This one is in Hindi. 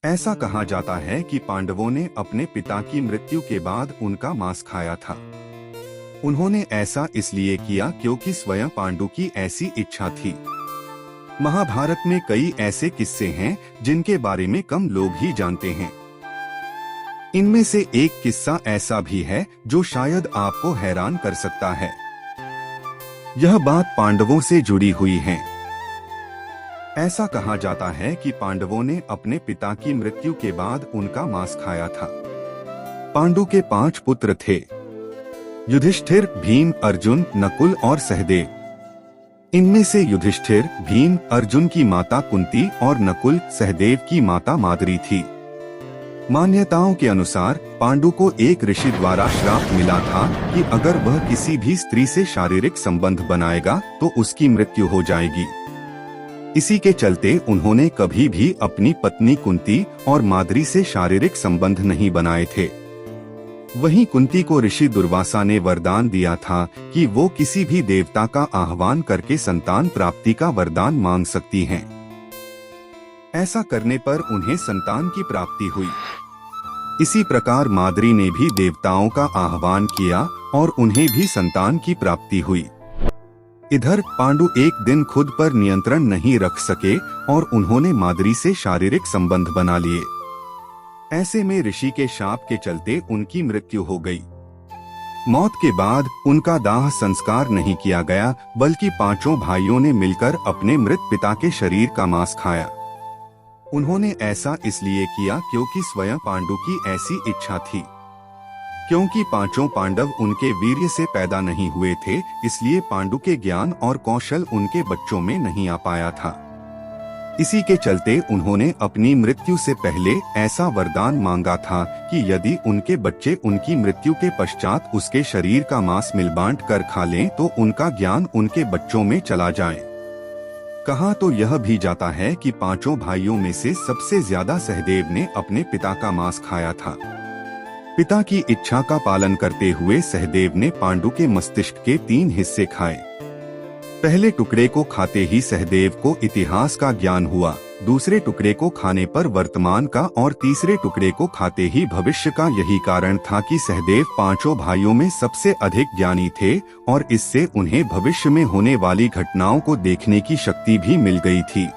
ऐसा कहा जाता है कि पांडवों ने अपने पिता की मृत्यु के बाद उनका मांस खाया था। उन्होंने ऐसा इसलिए किया क्योंकि स्वयं पांडु की ऐसी इच्छा थी। महाभारत में कई ऐसे किस्से हैं जिनके बारे में कम लोग ही जानते हैं। इनमें से एक किस्सा ऐसा भी है जो शायद आपको हैरान कर सकता है। यह बात पांडवों से जुड़ी हुई है। ऐसा कहा जाता है कि पांडवों ने अपने पिता की मृत्यु के बाद उनका मांस खाया था। पांडु के 5 पुत्र थे, युधिष्ठिर, भीम, अर्जुन, नकुल और सहदेव। इनमें से युधिष्ठिर, भीम, अर्जुन की माता कुंती और नकुल, सहदेव की माता माद्री थी। मान्यताओं के अनुसार पांडु को एक ऋषि द्वारा श्राप मिला था कि अगर वह किसी भी स्त्री से शारीरिक संबंध बनाएगा तो उसकी मृत्यु हो जाएगी। इसी के चलते उन्होंने कभी भी अपनी पत्नी कुंती और माद्री से शारीरिक संबंध नहीं बनाए थे। वहीं कुंती को ऋषि दुर्वासा ने वरदान दिया था कि वो किसी भी देवता का आह्वान करके संतान प्राप्ति का वरदान मांग सकती हैं। ऐसा करने पर उन्हें संतान की प्राप्ति हुई। इसी प्रकार माद्री ने भी देवताओं का आह्वान किया और उन्हें भी संतान की प्राप्ति हुई। इधर पांडु एक दिन खुद पर नियंत्रण नहीं रख सके और उन्होंने माद्री से शारीरिक संबंध बना लिए। ऐसे में ऋषि के शाप के चलते उनकी मृत्यु हो गई। मौत के बाद उनका दाह संस्कार नहीं किया गया, बल्कि 5 भाइयों ने मिलकर अपने मृत पिता के शरीर का मांस खाया। उन्होंने ऐसा इसलिए किया क्योंकि स्वयं पांडु की ऐसी इच्छा थी। क्योंकि 5 पांडव उनके वीर्य से पैदा नहीं हुए थे, इसलिए पांडु के ज्ञान और कौशल उनके बच्चों में नहीं आ पाया था। इसी के चलते उन्होंने अपनी मृत्यु से पहले ऐसा वरदान मांगा था कि यदि उनके बच्चे उनकी मृत्यु के पश्चात उसके शरीर का मांस मिल बांट कर खा लें तो उनका ज्ञान उनके बच्चों में चला जाए। कहा तो यह भी जाता है कि 5 भाइयों में से सबसे ज्यादा सहदेव ने अपने पिता का मांस खाया था। पिता की इच्छा का पालन करते हुए सहदेव ने पांडु के मस्तिष्क के 3 हिस्से खाए। पहले टुकड़े को खाते ही सहदेव को इतिहास का ज्ञान हुआ, दूसरे टुकड़े को खाने पर वर्तमान का और तीसरे टुकड़े को खाते ही भविष्य का। यही कारण था कि सहदेव 5 भाइयों में सबसे अधिक ज्ञानी थे और इससे उन्हें भविष्य में होने वाली घटनाओं को देखने की शक्ति भी मिल गई थी।